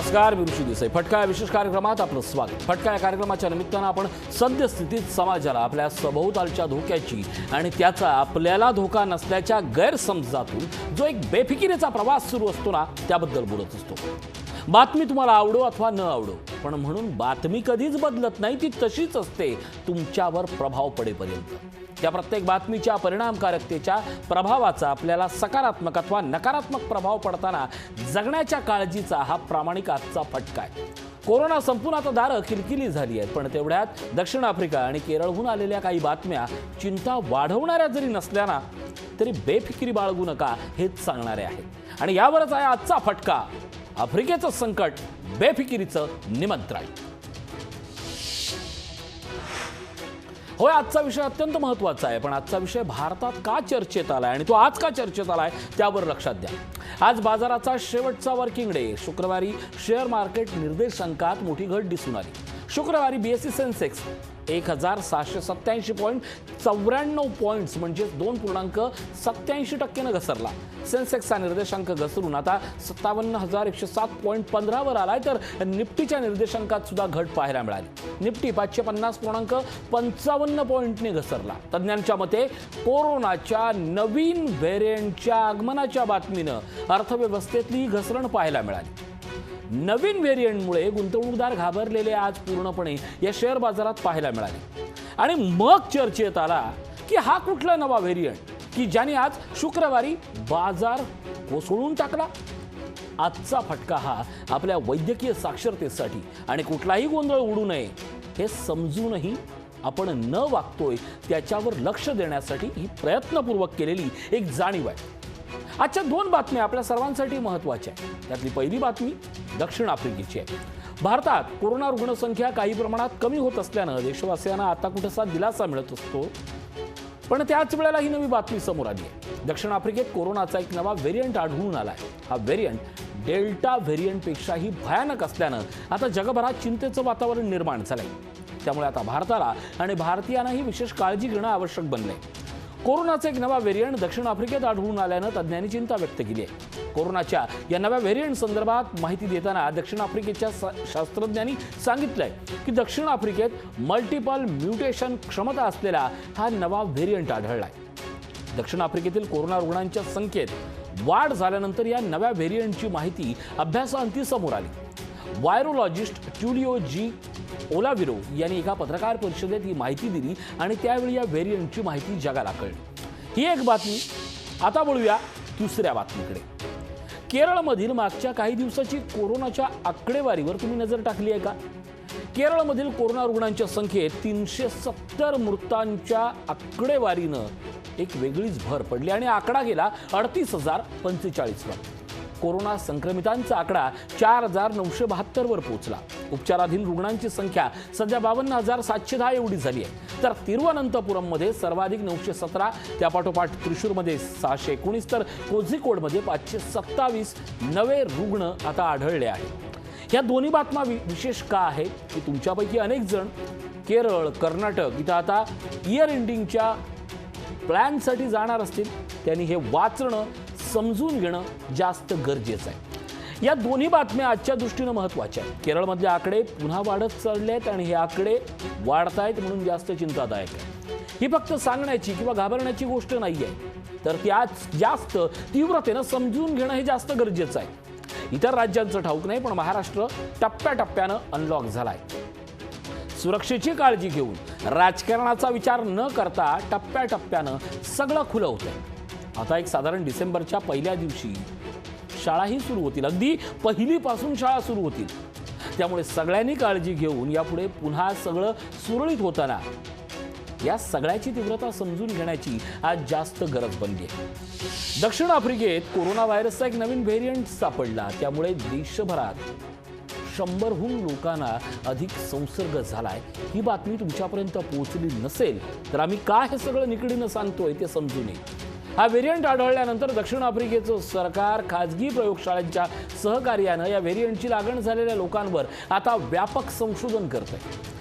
नमस्कार, मी ऋषी देसाई. फटका या विशेष कार्यक्रमात आपलं स्वागत. फटका या कार्यक्रमाच्या निमित्तानं आपण सद्यस्थितीत समाजाला आपल्या सभोवतालच्या धोक्याची आणि त्याचा आपल्याला धोका नसल्याच्या गैरसमजातून जो एक बेफिकिरीचा प्रवास सुरू असतो ना, त्याबद्दल बोलत असतो. बातमी तुम्हाला आवडो अथवा न आवडो, पण म्हणून बातमी कधीच बदलत नाही, ती तशीच असते तुमच्यावर प्रभाव पडेपर्यंत. त्या प्रत्येक बातमीच्या परिणामकारकतेच्या प्रभावाचा आपल्याला सकारात्मक अथवा नकारात्मक प्रभाव पडताना जगण्याच्या काळजीचा हा प्रामाणिक आजचा फटका आहे. कोरोना संपून आता दारं किलकिली झाली आहेत, पण तेवढ्यात दक्षिण आफ्रिका आणि केरळहून आलेल्या काही बातम्या चिंता वाढवणाऱ्या जरी नसल्या तरी बेफिकिरी बाळगू नका हेच सांगणारे आहेत. आणि यावरच आहे आजचा फटका, आफ्रिकेचं संकट, बेफिकिरीचं निमंत्रण. होय, आजचा विषय अत्यंत महत्त्वाचा आहे, पण आजचा विषय भारतात का चर्चेत आलाय आणि तो आज का चर्चेत आलाय त्यावर लक्षात द्या. आज बाजाराचा शेवटचा वर्किंग डे. शुक्रवारी शेअर मार्केट निर्देशांकात मोठी घट दिसून आली. शुक्रवारी बीएसई सेन्सेक्स 1,687.94 पॉईंट्स म्हणजे 2.87% घसरला. सेन्सेक्सचा निर्देशांक घसरून आता 57,107.15 वर आलाय, तर निफ्टीच्या निर्देशांकात सुद्धा घट पाहायला मिळाली. निफ्टी 550.55 पॉईंटने घसरला. तज्ज्ञांच्या मते कोरोनाच्या नवीन व्हेरियंटच्या आगमनाच्या बातमीनं अर्थव्यवस्थेतली घसरण पाहायला मिळाली. नवीन व्हेरियंटमुळे गुंतवणूकदार घाबरलेले आज पूर्णपणे या शेअर बाजारात पाहायला मिळाले. आणि मग चर्चेत आला की हा कुठला नवा व्हेरियंट की ज्याने आज शुक्रवारी बाजार कोसळून टाकला. आजचा फटका हा आपल्या वैद्यकीय साक्षरतेसाठी आणि कुठलाही गोंधळ उडू नये हे समजूनही आपण न वागतोय त्याच्यावर लक्ष देण्यासाठी ही प्रयत्नपूर्वक केलेली एक जाणीव आहे. आजच्या दोन बातम्या आपल्या सर्वांसाठी महत्त्वाच्या आहेत. त्यातली पहिली बातमी दक्षिण आफ्रिकेची आहे. भारतात कोरोना रुग्णसंख्या काही प्रमाणात कमी होत असल्यानं देशवासियांना आता कुठेसा दिलासा मिळत असतो, पण त्याच वेळेला ही नवी बातमी समोर आली आहे. दक्षिण आफ्रिकेत कोरोनाचा एक नवा व्हेरियंट आढळून आलाय. हा व्हेरियंट डेल्टा व्हेरियंटपेक्षाही भयानक असल्यानं आता जगभरात चिंतेचं वातावरण निर्माण झालंय. त्यामुळे आता भारताला आणि भारतीयांनाही विशेष काळजी घेणं आवश्यक बनलंय. कोरोनाचा एक नवा व्हेरियंट दक्षिण आफ्रिकेत आढळून आल्यानं तज्ज्ञांनी चिंता व्यक्त केली आहे. कोरोनाच्या या नव्या व्हेरियंट संदर्भात माहिती देताना दक्षिण आफ्रिकेच्या शास्त्रज्ञांनी सांगितलंय की दक्षिण आफ्रिकेत मल्टिपल म्युटेशन क्षमता असलेला हा नवा व्हेरियंट आढळलाय. दक्षिण आफ्रिकेतील कोरोना रुग्णांच्या संख्येत वाढ झाल्यानंतर या नव्या व्हेरियंटची माहिती अभ्यासाअंती समोर आली. व्हायरोलॉजिस्ट ट्युलिओ जी ओलाविरो यांनी एका पत्रकार परिषदेत ही माहिती दिली आणि त्यावेळी या व्हेरियंटची माहिती जगाला कळली. ही एक बातमी. आता बोलूया दुसऱ्या बातमीकडे. केरळमधील मागच्या काही दिवसाची कोरोनाच्या आकडेवारीवर तुम्ही नजर टाकली आहे का? केरळमधील कोरोना रुग्णांच्या संख्येत 370 मृतांच्या आकडेवारीनं एक वेगळीच भर पडली आणि आकडा गेला 38,045 वर. कोरोना संक्रमितांचा आकडा 4,972 वर पोहोचला. उपचाराधीन रुग्णांची संख्या सध्या 52,710 एवढी झाली आहे. तर तिरुवनंतपुरममध्ये सर्वाधिक 917, त्यापाठोपाठ त्रिशूरमध्ये 619, तर कोझिकोडमध्ये 527 नवे रुग्ण आता आढळले आहेत. या दोन्ही बातम्या विशेष का आहेत की तुमच्यापैकी अनेक जण केरळ, कर्नाटक इथं आता इयर एंडिंगच्या प्लॅनसाठी जाणार असतील. त्यांनी हे वाचणं, समजून घेणं जास्त गरजेचं आहे. या दोन्ही बातम्या आजच्या दृष्टीनं महत्त्वाच्या आहेत. केरळमधले आकडे पुन्हा वाढत चालले आहेत आणि हे आकडे वाढतायत म्हणून जास्त चिंतादायक आहे. ही फक्त सांगण्याची किंवा घाबरण्याची गोष्ट नाही आहे, तर त्याच जास्त तीव्रतेनं समजून घेणं हे जास्त गरजेचं आहे. इतर राज्यांचं ठाऊक नाही, पण महाराष्ट्र टप्प्याटप्प्यानं अनलॉक झालाय. सुरक्षेची काळजी घेऊन राजकारणाचा विचार न करता टप्प्याटप्प्यानं सगळं खुलं होतंय. आता एक साधारण डिसेंबरच्या पहिल्या दिवशी शाळाही सुरू होतील. अगदी पहिलीपासून शाळा सुरू होतील. त्यामुळे सगळ्यांनी काळजी घेऊन यापुढे पुन्हा सगळं सुरळीत होताना या सगळ्याची तीव्रता समजून घेण्याची आज जास्त गरज बनली आहे. दक्षिण आफ्रिकेत कोरोना व्हायरसचा एक नवीन व्हेरियंट सापडला. त्यामुळे देशभरात 100हून लोकांना अधिक संसर्ग झालाय. ही बातमी तुमच्यापर्यंत पोहोचली नसेल तर आम्ही काय हे सगळं निकडीनं सांगतोय ते समजू नये. हा व्हेरियंट आढळल्यानंतर दक्षिण आफ्रिकेचं सरकार खाजगी प्रयोगशाळांच्या सहकार्यानं या व्हेरियंटची लागण झालेल्या लोकांवर आता व्यापक संशोधन करतंय.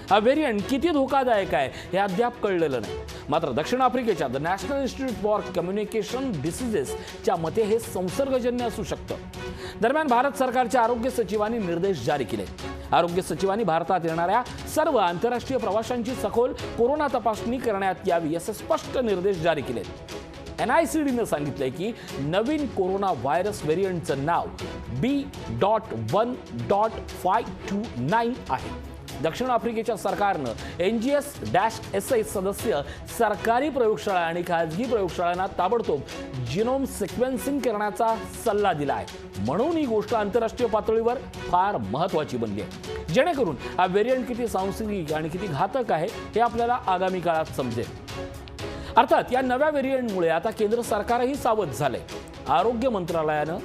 हा व्हेरियंट किती धोकादायक आहे हे अद्याप कळलेलं नाही, मात्र दक्षिण आफ्रिकेच्या the national institute for communication डिसीजेसच्या मते हे संसर्गजन्य असू शकतं। दरम्यान भारत सरकारच्या आरोग्य सचिवांनी निर्देश जारी केले। आरोग्य सचिवांनी भारतात येणाऱ्या सर्व आंतरराष्ट्रीय प्रवाशांची सखोल कोरोना तपासणी करण्यात यावी असे स्पष्ट निर्देश जारी केले। NICDने सांगितले की नवीन कोरोना व्हायरस व्हेरियंटचं नाव B.1.529 आहे। दक्षिण आफ्रिकेच्या सरकारनं NGS-SA सदस्य सरकारी प्रयोगशाळा आणि खाजगी प्रयोगशाळांना ताबडतोब जिनोम सिक्वेन्सिंग करण्याचा सल्ला दिला आहे। म्हणून ही गोष्ट आंतरराष्ट्रीय पातळीवर फार महत्त्वाची बनली आहे, जेणेकरून हा व्हेरियंट किती सांसर्गिक आणि किती घातक आहे हे आपल्याला आगामी काळात समजेल। अर्थात या नव्या व्हेरियंटमुळे आता केंद्र सरकारही सावध झाले। आरोग्य मंत्रालयानं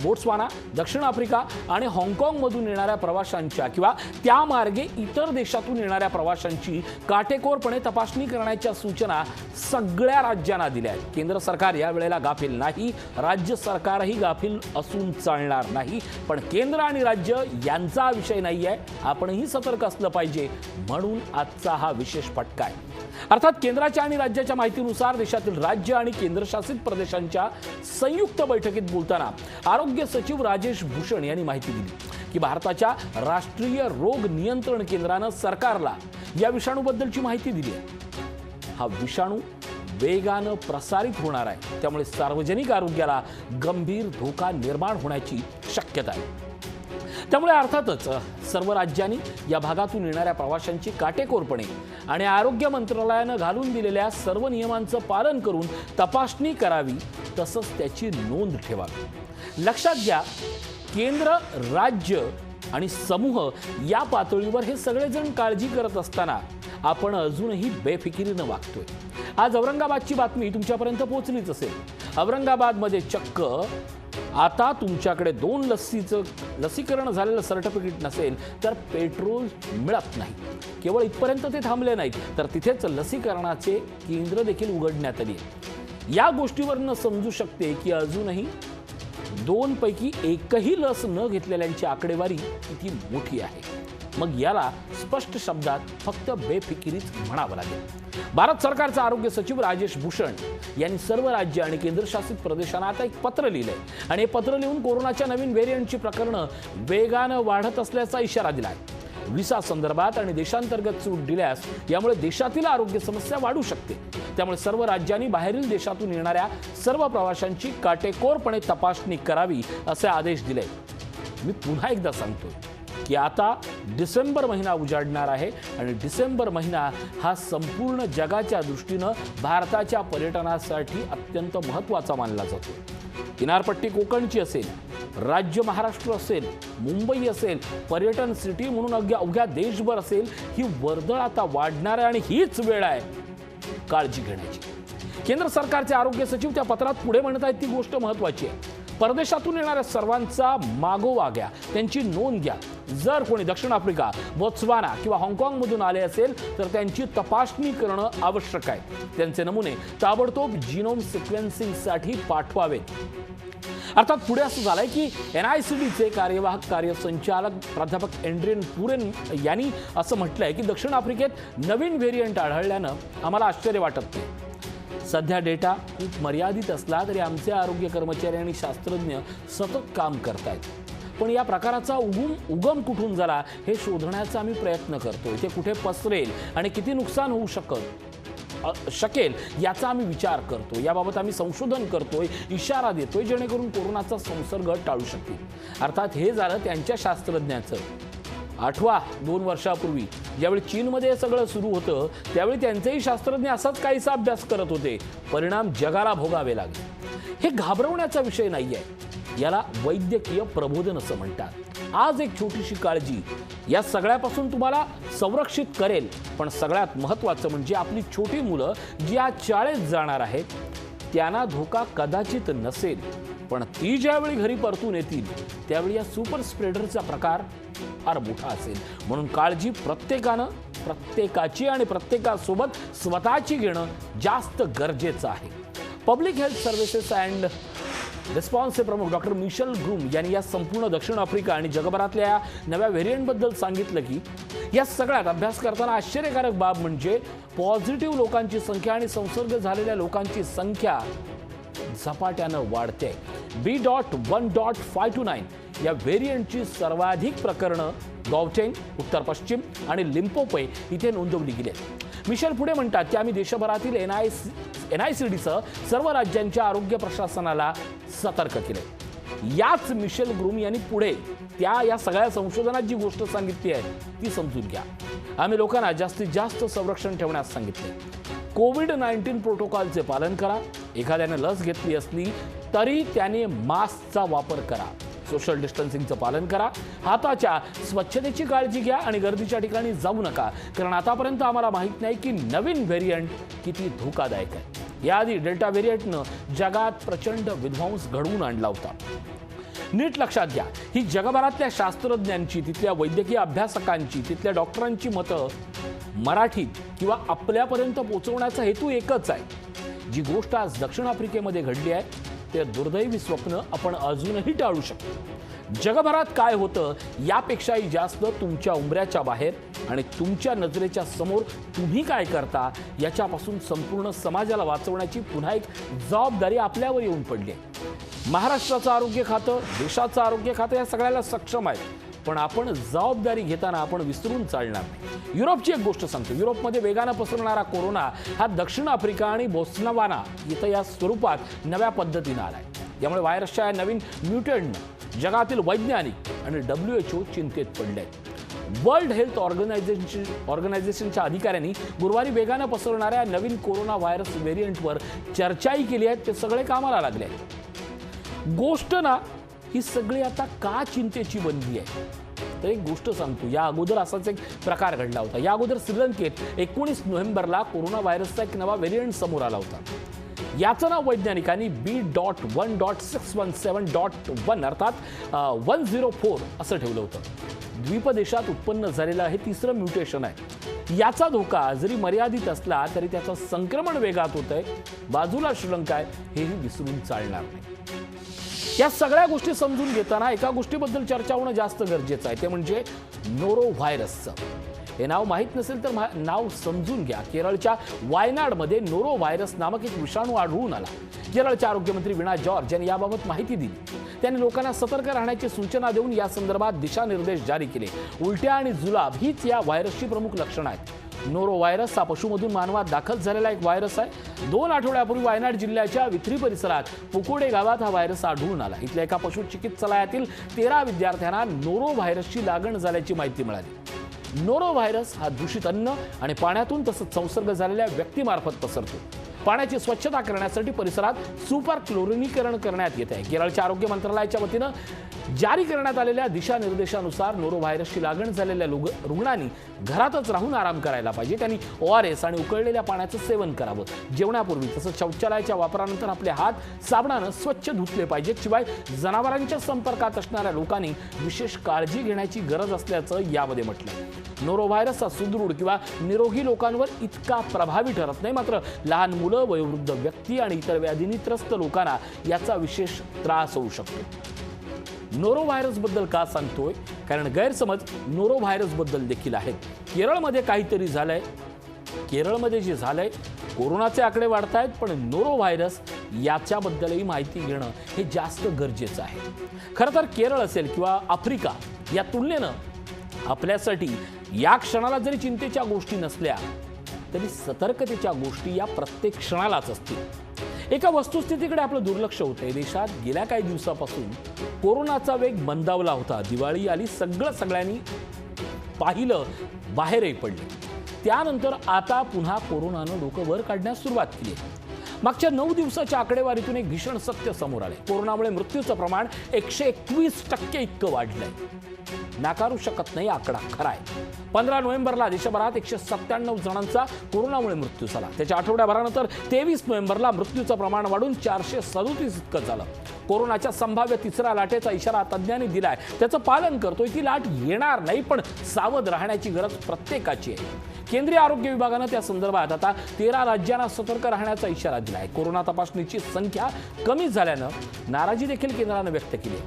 बोट्सवाना, दक्षिण आफ्रिका आणि हाँगकाँगमधून येणाऱ्या प्रवाशांच्या किंवा त्या मार्गे इतर देशातून येणाऱ्या प्रवाशांची काटेकोरपणे तपासणी करण्याच्या सूचना सगळ्या राज्यांना दिल्या आहेत। केंद्र सरकार या वेळेला गाफील नाही, राज्य सरकारही गाफील असून चालणार नाही। पण केंद्र आणि राज्य यांचा विषय नाही आहे, आपणही सतर्क असलं पाहिजे, म्हणून आजचा हा विशेष फटका आहे। अर्थात केंद्राच्या आणि राज्याच्या माहितीनुसार देशातील राज्य आणि केंद्रशासित प्रदेशांच्या संयुक्त बैठकीत बोलताना आरोग्य सचिव राजेश भूषण यांनी माहिती दिली की भारताच्या राष्ट्रीय रोग नियंत्रण केंद्रानं सरकारला या विषाणूबद्दलची माहिती दिली आहे। हा विषाणू वेगानं प्रसारित होणार आहे, त्यामुळे सार्वजनिक आरोग्याला गंभीर धोका निर्माण होण्याची शक्यता आहे। त्यामुळे अर्थातच सर्व राज्यांनी या भागातून येणाऱ्या प्रवाशांची काटेकोरपणे आणि आरोग्य मंत्रालयानं घालून दिलेल्या सर्व नियमांचं पालन करून तपासणी करावी, तसंच त्याची नोंद ठेवावी। लक्षात घ्या, केंद्र, राज्य आणि समूह या पातळीवर हे सगळेजण काळजी करत असताना आपण अजूनही बेफिकिरीनं वागतोय। आज औरंगाबादची बातमी तुमच्यापर्यंत पोहोचलीच असेल। औरंगाबादमध्ये चक्क आता तुमच्याकडे 2 लसीकरण झालेलं सर्टिफिकेट नसेल तर पेट्रोल मिळत नाही। केवळ इथपर्यंत ते थांबले नाहीत, तर तिथेच लसीकरणाचे केंद्र देखील उघडण्यात आली आहे। या गोष्टीवरून समजू शकते की अजूनही 2 पैकी एकही लस न घेतलेल्यांची आकडेवारी किती मोठी आहे। मग याला स्पष्ट शब्दात फक्त बेफिकिरीच म्हणावं लागेल। भारत सरकारचा आरोग्य सचिव राजेश भूषण यांनी सर्व राज्य आणि केंद्रशासित प्रदेशांना आता एक पत्र लिहिलंय आणि हे पत्र लिहून कोरोनाच्या नवीन व्हेरियंटची प्रकरणं वेगानं वाढत असल्याचा इशारा दिलाय। व्हिसा संदर्भात आणि देशांतर्गत सूट दिल्यास यामुळे देशातील आरोग्य समस्या वाढू शकते। त्यामुळे सर्व राज्यांनी बाहेरील देशातून येणाऱ्या सर्व प्रवाशांची काटेकोरपणे तपासणी करावी असे आदेश दिले। मी पुन्हा एकदा सांगतो की आता डिसेंबर महिना उजाडणार आहे आणि डिसेंबर महिना हा संपूर्ण जगाच्या दृष्टीनं भारताच्या पर्यटनासाठी अत्यंत महत्त्वाचा मानला जातो। किनारपट्टी कोकणची असेल, राज्य महाराष्ट्र असेल, मुंबई असेल, पर्यटन सिटी म्हणून अवघ्या देशभर असेल, ही वर्दळ आता वाढणार आहे आणि हीच वेळ आहे काळजी घेण्याची। केंद्र सरकारचे आरोग्य सचिव त्या पत्रात पुढे म्हणत आहेत ती गोष्ट महत्त्वाची आहे। परदेशातून येणाऱ्या सर्वांचा मागोवा घ्या, त्यांची नोंद घ्या। जर कोणी दक्षिण आफ्रिका, बोत्सवाना किंवा हाँगकाँगमधून आले असेल तर त्यांची तपासणी करणं आवश्यक आहे। त्यांचे नमुने ताबडतोब जिनोम सिक्वेन्सिंगसाठी पाठवावेत। अर्थात पुढे असं झालंय की NICDचे कार्यवाहक कार्यसंचालक प्राध्यापक एड्रियन पुरेन यांनी असं म्हटलंय की दक्षिण आफ्रिकेत नवीन व्हेरियंट आढळल्यानं आम्हाला आश्चर्य वाटत नाही। सध्या डेटा खूप मर्यादित असला तरी आमचे आरोग्य कर्मचारी आणि शास्त्रज्ञ सतत काम करतायत। पण या प्रकाराचा उगम कुठून झाला हे शोधण्याचा आम्ही प्रयत्न करतोय। ते कुठे पसरेल आणि किती नुकसान होऊ शकेल याचा आम्ही विचार करतो। याबाबत आम्ही संशोधन करतोय, इशारा देतोय, जेणेकरून कोरोनाचा संसर्ग टाळू शकेल। अर्थात हे झालं त्यांच्या शास्त्रज्ञाचं। आठवा 2 वर्षापूर्वी ज्यावेळी चीनमध्ये सगळं सुरू होतं त्यावेळी त्यांचेही शास्त्रज्ञ असाच काहीसा अभ्यास करत होते। परिणाम जगाला भोगावे लागले। हे घाबरवण्याचा विषय नाही आहे, याला वैद्यकीय प्रबोधन असं म्हणतात। आज एक छोटीशी काळजी या सगळ्यापासून तुम्हाला संरक्षित करेल। पण सगळ्यात महत्त्वाचं म्हणजे आपली छोटी मुलं जी आज शाळेत जाणार आहेत त्यांना धोका कदाचित नसेल, पण ती ज्यावेळी घरी परतून येतील त्यावेळी या सुपर स्प्रेडरचा प्रकार फार मोठा असेल। म्हणून काळजी प्रत्येकाची आणि प्रत्येकासोबत स्वतःची घेणं जास्त गरजेचं आहे। पब्लिक हेल्थ सर्व्हिसेस अँड रिस्पॉन्सचे प्रमुख डॉक्टर मिशेल ग्रूम यांनी या संपूर्ण दक्षिण आफ्रिका आणि जगभरातल्या नव्या व्हेरियंटबद्दल सांगितलं की या सगळ्यात अभ्यास करताना आश्चर्यकारक बाब म्हणजे पॉझिटिव्ह लोकांची संख्या आणि संसर्ग झालेल्या लोकांची संख्या झपाट्यानं वाढते. B.1.529 या व्हेरियंटची सर्वाधिक प्रकरणं गौटेंग, उत्तर पश्चिम आणि लिम्पोपो इथे नोंदवली गेली आहेत. मिशेल पुढे म्हणतात की आम्ही देशभरातील NICDसह सर्व राज्यांच्या आरोग्य प्रशासनाला सतर्क केले. याच मिशेल ग्रूम यांनी पुढे या सगळ्या संशोधनात जी गोष्ट सांगितली आहे ती समजून घ्या. आम्ही लोकांना जास्तीत जास्त संरक्षण ठेवण्यास सांगितले. कोविड-19 प्रोटोकॉलचे पालन करा. एखाद्याने लस घेतली असली तरी त्याने मास्कचा वापर करा. सोशल डिस्टन्सिंगचं पालन करा. हाताच्या स्वच्छतेची काळजी घ्या आणि गर्दीच्या ठिकाणी जाऊ नका, कारण आतापर्यंत आम्हाला माहीत नाही की नवीन व्हेरियंट किती धोकादायक आहे. याआधी डेल्टा व्हेरियंटनं जगात प्रचंड विध्वंस घडवून आणला होता. नीट लक्षात घ्या, ही जगभरातल्या शास्त्रज्ञांची, तिथल्या वैद्यकीय अभ्यासकांची, तिथल्या डॉक्टरांची मतं मराठीत किंवा आपल्यापर्यंत पोहोचवण्याचा हेतू एकच आहे. जी गोष्ट आज दक्षिण आफ्रिकेमध्ये घडली आहे ते दुर्दैवी स्वप्न आपण अजूनही टाळू शकतो. जगभरात काय होतं यापेक्षाही जास्त तुमच्या उंबऱ्याच्या बाहेर आणि तुमच्या नजरेच्या समोर तुम्ही काय करता याच्यापासून संपूर्ण समाजाला वाचवण्याची पुन्हा एक जबाबदारी आपल्यावर येऊन पडली आहे. महाराष्ट्राचं आरोग्य खातं, देशाचं आरोग्य खातं या सगळ्याला सक्षम आहे, पण आपण जबाबदारी घेताना आपण विसरून चालणार नाही. युरोपची एक गोष्ट सांगतो. युरोपमध्ये वेगानं पसरणारा कोरोना हा दक्षिण आफ्रिका आणि बोत्सवाना इथं या स्वरूपात नव्या पद्धतीनं आलाय. यामुळे व्हायरसच्या या नवीन म्युटंटनं जगातील वैज्ञानिक आणि WHO चिंतेत पडले. वर्ल्ड हेल्थ ऑर्गनायझेशनच्या अधिकाऱ्यांनी गुरुवारी वेगानं पसरणाऱ्या नवीन कोरोना व्हायरस व्हेरियंटवर चर्चाही केली आहे. ते सगळे कामाला लागले आहेत. गोष्ट ना ही सगळी आता का चिंतेची बनली आहे तर एक गोष्ट सांगतो. या अगोदर असाच एक प्रकार घडला होता. या अगोदर श्रीलंकेत 19 नोव्हेंबरला कोरोना व्हायरसचा एक नवा व्हेरियंट समोर आला होता. याचं नाव वैज्ञानिकांनी B.1.617.1 अर्थात 104 असं ठेवलं होतं. द्वीपदेशात उत्पन्न झालेलं हे तिसरं म्युटेशन आहे. याचा धोका जरी मर्यादित असला तरी त्याचं संक्रमण वेगात होत आहे. बाजूला श्रीलंका आहे हेही विसरून चालणार नाही. या सगळ्या गोष्टी समजून घेताना एका गोष्टीबद्दल चर्चा होणं जास्त गरजेचं आहे, ते म्हणजे नोरो व्हायरसचं. हे नाव माहीत नसेल तर नाव समजून घ्या. केरळच्या वायनाडमध्ये नोरो व्हायरस नामक एक विषाणू आढळून आला. केरळचे आरोग्यमंत्री वीणा जॉर्ज यांनी याबाबत माहिती दिली. त्यांनी लोकांना सतर्क राहण्याची सूचना देऊन या संदर्भात दिशानिर्देश जारी केले. उलट्या आणि जुलाब हीच या व्हायरसची प्रमुख लक्षणं आहेत. नोरो व्हायरस हा पशुमधून मानवात दाखल झालेला एक व्हायरस आहे. 2 आठवड्यापूर्वी वायनाड जिल्ह्याच्या विथरी परिसरात पुकोडे गावात हा व्हायरस आढळून आला. इथल्या एका पशु चिकित्सालयातील 13 विद्यार्थ्यांना नोरो व्हायरसची लागण झाल्याची माहिती मिळाली. नोरो व्हायरस हा दूषित अन्न आणि पाण्यातून तसंच संसर्ग झालेल्या व्यक्तीमार्फत पसरतो. पाण्याची स्वच्छता करण्यासाठी परिसरात सुपर क्लोरिनीकरण करण्यात येत आहे. केरळच्या आरोग्य मंत्रालयाच्या वतीनं जारी करण्यात आलेल्या दिशानिर्देशानुसार नोरो व्हायरसची लागण झालेल्या रुग्णांनी घरातच राहून आराम करायला पाहिजे. त्यांनी ORS आणि उकळलेल्या पाण्याचं सेवन करावं. जेवणापूर्वी तसंच शौचालयाच्या वापरानंतर आपले हात साबणानं स्वच्छ धुतले पाहिजेत. शिवाय जनावरांच्या संपर्कात असणाऱ्या लोकांनी विशेष काळजी घेण्याची गरज असल्याचं यामध्ये म्हटलं. नोरो व्हायरस हा सुदृढ किंवा निरोगी लोकांवर इतका प्रभावी ठरत नाही, मात्र लहान मुलं, वयोवृद्ध व्यक्ती आणि इतर व्याधींनी त्रस्त लोकांना याचा विशेष त्रास होऊ शकतो. नोरो व्हायरसबद्दल का सांगतोय? कारण गैरसमज नोरो व्हायरसबद्दल देखील आहेत. केरळमध्ये काहीतरी झालंय. केरळमध्ये जे झालंय, कोरोनाचे आकडे वाढतायत, पण नोरो व्हायरस याच्याबद्दलही माहिती घेणं हे जास्त गरजेचं आहे. खरं तर केरळ असेल किंवा आफ्रिका या तुलनेनं आपल्यासाठी या क्षणाला जरी चिंतेच्या गोष्टी नसल्या तरी सतर्कतेच्या गोष्टी या प्रत्येक क्षणालाच असतील. एका वस्तुस्थितीकडे आपलं दुर्लक्ष होतंय. देशात गेल्या काही दिवसापासून कोरोनाचा वेग मंदावला होता. दिवाळी आली, सगळ्यांनी पाहिलं, बाहेरही पडले. त्यानंतर आता पुन्हा कोरोनानं डोकं वर काढण्यास सुरुवात केली. मागच्या 9 दिवसाच्या आकडेवारीतून एक भीषण सत्य समोर आले. कोरोनामुळे मृत्यूचं प्रमाण 121% इतकं वाढलंय. नाकारू शकत नाही, आकडा खरा आहे. 15 नोव्हेंबरला देशभरात 197 जणांचा कोरोनामुळे मृत्यू झाला. त्याच्या आठवड्याभरानंतर 23 नोव्हेंबरला मृत्यूचं प्रमाण वाढून 437 इतकं झालं. कोरोनाच्या संभाव्य तिसऱ्या लाटेचा इशारा तज्ज्ञांनी दिलाय. त्याचं पालन करतोय. ती लाट येणार नाही, पण सावध राहण्याची गरज प्रत्येकाची आहे. केंद्रीय आरोग्य विभागानं त्या संदर्भात आता 13 राज्यांना सतर्क राहण्याचा इशारा दिला आहे. कोरोना तपासणीची संख्या कमी झाल्यानं नाराजी देखील केंद्रानं व्यक्त केली आहे.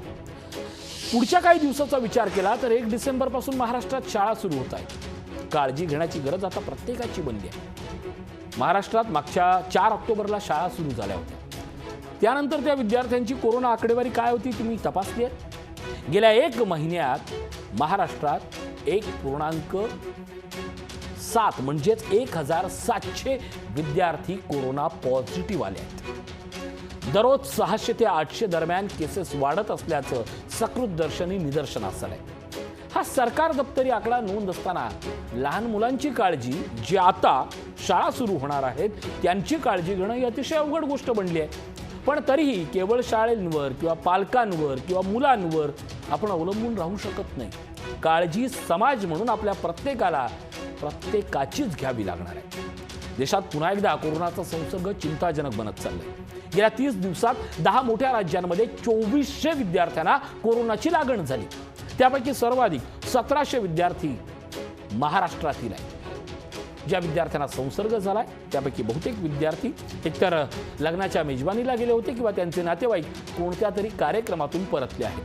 पुढच्या काही दिवसाचा विचार केला तर 1 डिसेंबरपासून महाराष्ट्रात शाळा सुरू होत आहेत. काळजी घेण्याची गरज आता प्रत्येकाची बनली आहे. महाराष्ट्रात मागच्या 4 ऑक्टोबरला शाळा सुरू झाल्या होत्या. त्यानंतर त्या विद्यार्थ्यांची कोरोना आकडेवारी काय होती तुम्ही तपासली आहे? गेल्या 1 महिन्यात महाराष्ट्रात 1.7 म्हणजेच 1700 विद्यार्थी कोरोना पॉझिटिव्ह आले आहेत. दररोज 600 ते 800 दरम्यान केसेस वाढत असल्याचं सकृतदर्शनी निदर्शनास आलंय. हा सरकार दप्तरी आकडा नोंद असताना लहान मुलांची काळजी, जी आता शाळा सुरू होणार आहेत त्यांची काळजी घेणं ही अतिशय अवघड गोष्ट बनली आहे. पण तरीही केवळ शाळेंवर किंवा पालकांवर किंवा मुलांवर आपण अवलंबून राहू शकत नाही. काळजी समाज म्हणून आपल्या प्रत्येकाचीच घ्यावी लागणार आहे. देशात पुन्हा एकदा कोरोनाचा संसर्ग चिंताजनक बनत चाललाय. गेल्या 30 दिवसात 10 मोठ्या राज्यांमध्ये 2400 विद्यार्थ्यांना कोरोनाची लागण झाली. त्यापैकी सर्वाधिक 1700 विद्यार्थी महाराष्ट्रातील आहेत. ज्या विद्यार्थ्यांना संसर्ग झालाय त्यापैकी बहुतेक विद्यार्थी एकतर लग्नाच्या मेजबानीला गेले होते किंवा त्यांचे नातेवाईक कोणत्या तरी कार्यक्रमातून परतले आहेत.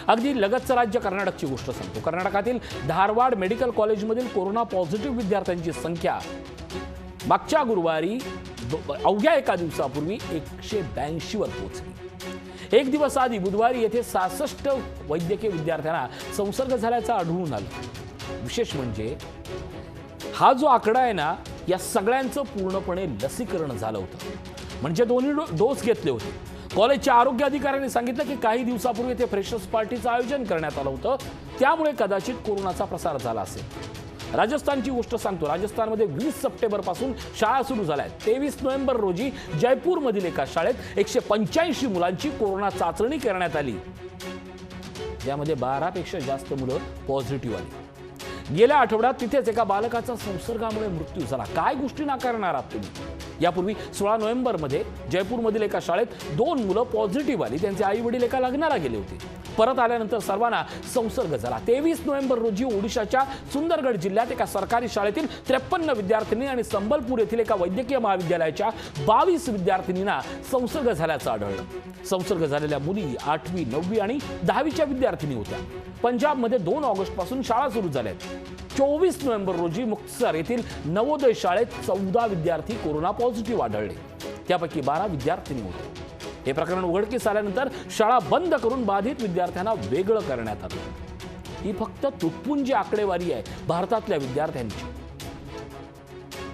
अगदी लगतचं राज्य कर्नाटकची गोष्ट सांगतो. कर्नाटकातील धारवाड मेडिकल कॉलेजमधील कोरोना पॉझिटिव्ह विद्यार्थ्यांची संख्या मागच्या गुरुवारी अवघ्या 1 दिवसापूर्वी 182 वर पोहोचली. 1 दिवस आधी बुधवारी येथे 66 वैद्यकीय विद्यार्थ्यांना संसर्ग झाल्याचं आढळून आलं. विशेष म्हणजे हा जो आकडा आहे ना, या सगळ्यांचं पूर्णपणे लसीकरण झालं होतं, म्हणजे दोन्ही डोस घेतले होते. कॉलेजच्या आरोग्य अधिकाऱ्यांनी सांगितलं की काही दिवसापूर्वी ते फ्रेशर्स पार्टीचं आयोजन करण्यात आलं होतं, त्यामुळे कदाचित कोरोनाचा प्रसार झाला असेल. राजस्थानची गोष्ट सांगतो. राजस्थानमध्ये 20 सप्टेंबरपासून शाळा सुरू झाल्या आहेत. 23 नोव्हेंबर रोजी जयपूरमधील एका शाळेत 185 मुलांची कोरोना चाचणी करण्यात आली, ज्यामध्ये 12 पेक्षा जास्त मुलं पॉझिटिव्ह आली. गेल्या आठवड्यात तिथेच एका बालकाचा संसर्गामुळे मृत्यू झाला. काय गोष्टी नाकारणार आहात तुम्ही? यापूर्वी 16 नोव्हेंबरमध्ये जयपूरमधील एका शाळेत 2 मुलं पॉझिटिव्ह आली. त्यांचे आई वडील एका लग्नाला गेले होते. परत आल्यानंतर सर्वांना संसर्ग झाला. 23 नोव्हेंबर रोजी ओडिशाच्या सुंदरगड जिल्ह्यात एका सरकारी शाळेतील 53 विद्यार्थिनी आणि संबलपूर येथील एका वैद्यकीय महाविद्यालयाच्या 22 विद्यार्थिनींना संसर्ग झाल्याचं आढळलं. संसर्ग झालेल्या मुली 8वी, 9वी आणि 10वीच्या विद्यार्थिनी होत्या. पंजाबमध्ये 2 ऑगस्टपासून शाळा सुरू झाल्या. 24 नोव्हेंबर रोजी मुक्तसर येथील नवोदय शाळेत 14 विद्यार्थी कोरोना पॉझिटिव्ह आढळले, त्यापैकी 12 विद्यार्थिनी होते. हे प्रकरण उघडकीस आल्यानंतर शाळा बंद करून बाधित विद्यार्थ्यांना वेगळं करण्यात आलं. ही फक्त तुटपुंजी आकडेवारी आहे भारतातल्या विद्यार्थ्यांची.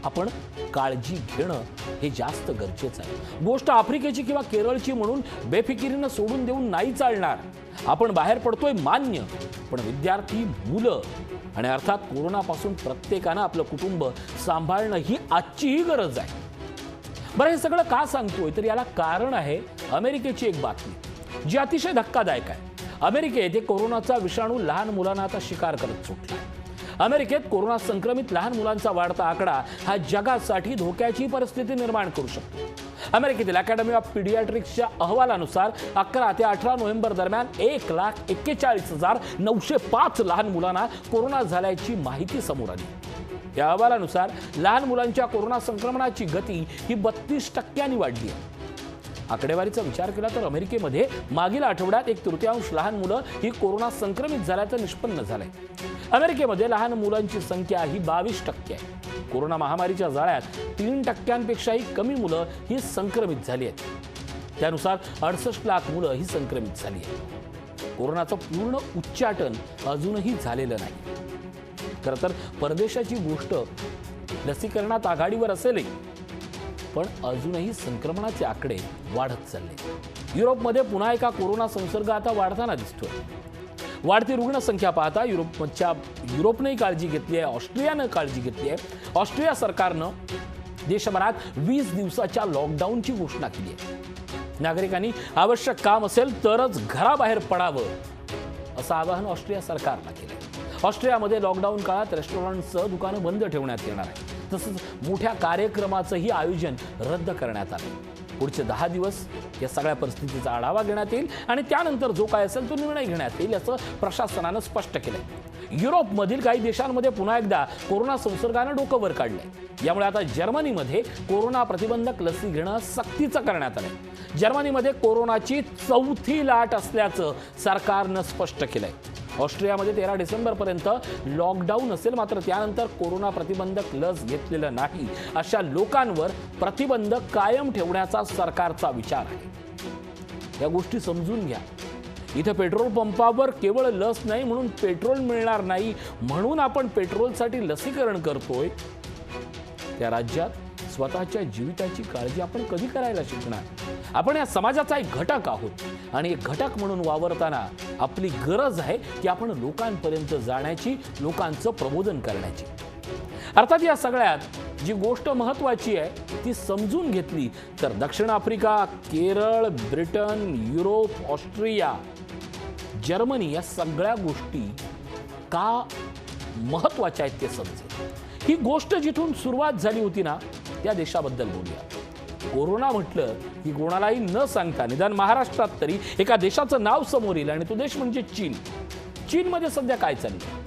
आपण काळजी घेणं हे जास्त गरजेचं आहे. गोष्ट आफ्रिकेची किंवा केरळची म्हणून बेफिकिरीनं सोडून देऊन नाही चालणार. आपण बाहेर पडतोय मान्य, पण विद्यार्थी, मुलं आणि अर्थात कोरोनापासून प्रत्येकानं आपलं कुटुंब सांभाळणं ही आजचीही गरज आहे. बरं, हे सगळं का सांगतोय तर याला कारण आहे अमेरिकेची एक बातमी जी अतिशय धक्कादायक आहे. अमेरिकेत कोरोनाचा विषाणू लहान मुलांना आता शिकार करत सुटला. अमेरिकेत कोरोना संक्रमित लहान मुलांचा वाढता आकडा हा जगासाठी धोक्याची परिस्थिती निर्माण करू शकतो. अमेरिकेतील अकॅडमी ऑफ पीडियाट्रिक्सच्या अहवालानुसार 11 ते 18 नोव्हेंबर दरम्यान 1,41,905 लहान मुलांना कोरोना झाल्याची माहिती समोर आली. या अहवालानुसार लहान मुलांच्या कोरोना संक्रमणाची गती ही 32% वाढली आहे. आकडेवारीचा विचार केला तर अमेरिकेमध्ये मागील आठवड्यात 1/3 लहान मुलं ही कोरोना संक्रमित झाल्याचं निष्पन्न झालंय. अमेरिकेमध्ये लहान मुलांची संख्या ही 22% आहे. कोरोना महामारीच्या जाळ्यात 3%पेक्षाही कमी मुलं ही संक्रमित झाली आहेत. त्यानुसार 68 लाख मुलं ही संक्रमित झाली आहेत. कोरोनाचं पूर्ण उच्चाटन अजूनही झालेलं नाही. खरं तर परदेशाची गोष्ट लसीकरणात आघाडीवर असेलही, पण अजूनही संक्रमणाचे आकडे वाढत चालले. युरोपमध्ये पुन्हा एका कोरोना संसर्ग आता वाढताना दिसतोय. वाढती रुग्णसंख्या पाहता युरोपनेही काळजी घेतली आहे, ऑस्ट्रियानं काळजी घेतली आहे. ऑस्ट्रिया सरकारनं देशभरात 20 दिवसाच्या लॉकडाऊनची घोषणा केली आहे. नागरिकांनी आवश्यक काम असेल तरच घराबाहेर पडावं असं आवाहन ऑस्ट्रिया सरकारनं केलं. ऑस्ट्रियामध्ये लॉकडाऊन काळात रेस्टॉरंटसह दुकानं बंद ठेवण्यात येणार आहे. तसंच मोठ्या कार्यक्रमाचंही आयोजन रद्द करण्यात आलं. पुढचे 10 दिवस या सगळ्या परिस्थितीचा आढावा घेण्यात येईल आणि त्यानंतर जो काय असेल तो निर्णय घेण्यात येईल असं प्रशासनानं स्पष्ट केलंय. युरोपमधील काही देशांमध्ये पुन्हा एकदा कोरोना संसर्गानं डोकं वर काढलंय। यामुळे आता जर्मनीमध्ये कोरोना प्रतिबंधक लसी घेणं सक्तीचं करण्यात आलंय। जर्मनीमध्ये कोरोनाची 4थी लाट असल्याचं सरकारनं स्पष्ट केलंय। ऑस्ट्रियामध्ये 13 डिसेंबरपर्यंत लॉकडाऊन असेल, मात्र त्यानंतर कोरोना प्रतिबंधक लस घेतलेलं नाही अशा लोकांवर प्रतिबंध कायम ठेवण्याचा सरकारचा विचार आहे। या गोष्टी समजून घ्या। इथे पेट्रोल पंपावर केवळ लस नाही म्हणून पेट्रोल मिळणार नाही म्हणून आपण पेट्रोलसाठी लसीकरण करतोय, त्या राज्यात स्वतःच्या जीविताची काळजी आपण कधी करायला शिकणार? आपण या समाजाचा एक घटक आहोत आणि एक घटक म्हणून वावरताना आपली गरज आहे की आपण लोकांपर्यंत जाण्याची, लोकांचं प्रबोधन करण्याची। अर्थात या सगळ्यात जी गोष्ट महत्त्वाची आहे ती समजून घेतली तर दक्षिण Africa, Kerala, Britain, Europe, Austria, Germany या सगळ्या गोष्टी का महत्त्वाच्या आहेत ते समजेल। ही गोष्ट जिथून सुरुवात झाली होती ना त्या देशाबद्दल बोलूया। कोरोना म्हटलं की कोणालाही न सांगता निदान महाराष्ट्रात तरी एका देशाचं नाव समोर येईल आणि तो देश म्हणजे चीन। चीनमध्ये सध्या काय चाललंय?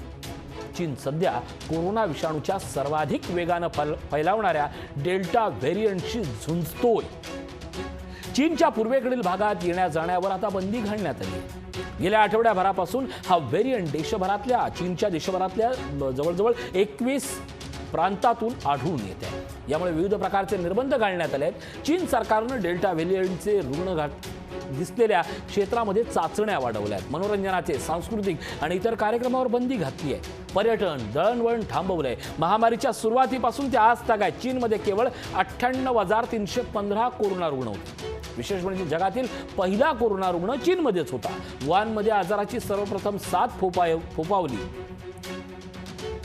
चीन सध्या कोरोना विषाणूच्या सर्वाधिक वेगानं फैलावणाऱ्या डेल्टा व्हेरियंटशी झुंजतोय। चीनच्या पूर्वेकडील भागात येण्या जाण्यावर आता बंदी घालण्यात आली। गेल्या आठवड्याभरापासून हा व्हेरियंट चीनच्या देशभरातल्या जवळजवळ 21 प्रांतातून आढळून येत आहे। यामुळे विविध प्रकारचे निर्बंध घालण्यात आले आहेत। चीन सरकारनं डेल्टा व्हेरियंटचे रुग्ण दिसलेल्या क्षेत्रामध्ये चाचण्या वाढवल्या आहेत। मनोरंजनाचे, सांस्कृतिक आणि इतर कार्यक्रमावर बंदी घातली आहे। पर्यटन, दळणवळण थांबवलंय। महामारीच्या सुरुवातीपासून ते आज तागाय चीनमध्ये केवळ 98,315 कोरोना रुग्ण होते। विशेष म्हणजे जगातील पहिला कोरोना रुग्ण चीनमध्येच होता। वुहानमध्ये आजाराची सर्वप्रथम साथ फोफावली।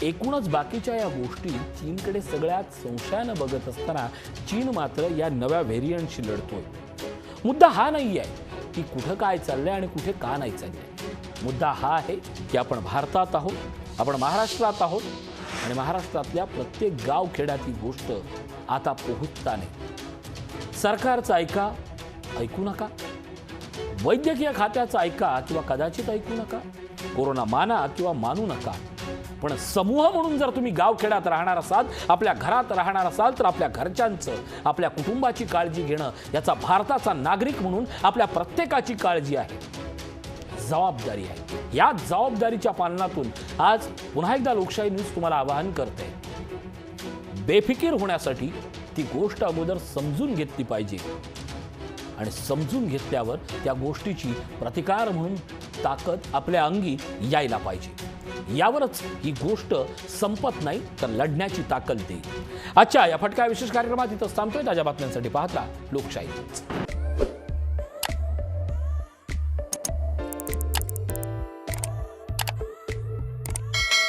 एकूणच बाकीच्या या गोष्टी चीनकडे सगळ्यात संशयानं बघत असताना चीन मात्र या नव्या व्हेरियंटशी लढतोय। मुद्दा हा नाही आहे की कुठं काय चाललंय आणि कुठे का नाही चाललंय। मुद्दा हा आहे की आपण भारतात आहोत, आपण महाराष्ट्रात आहोत आणि महाराष्ट्रातल्या प्रत्येक गाव खेड्यात ही गोष्ट आता पोहोचता नाही। सरकारचं ऐकू नका, वैद्यकीय खात्याचं ऐका किंवा कदाचित ऐकू नका, कोरोना माना किंवा मानू नका, पण समूह म्हणून जर तुम्ही गावखेड्यात राहणार असाल, आपल्या घरात राहणार असाल तर आपल्या घरच्यांचं, आपल्या कुटुंबाची काळजी घेणं याचा भारताचा नागरिक म्हणून आपल्या प्रत्येकाची काळजी आहे, जबाबदारी आहे। या जबाबदारीच्या पालनातून आज पुन्हा एकदा लोकशाही न्यूज तुम्हाला आवाहन करते, बेफिकीर होण्यासाठी ती गोष्ट अगोदर समजून घेतली पाहिजे आणि समजून घेतल्यावर त्या गोष्टीची प्रतिकार म्हणून ताकद आपल्या अंगी यायला पाहिजे। यावरच ही गोष्ट संपत नाही तर लढण्याची ताकद देईल। आजच्या या फटका विशेष कार्यक्रमात इथं थांबतोय। ताज्या बातम्यांसाठी पाहत राहा लोकशाही।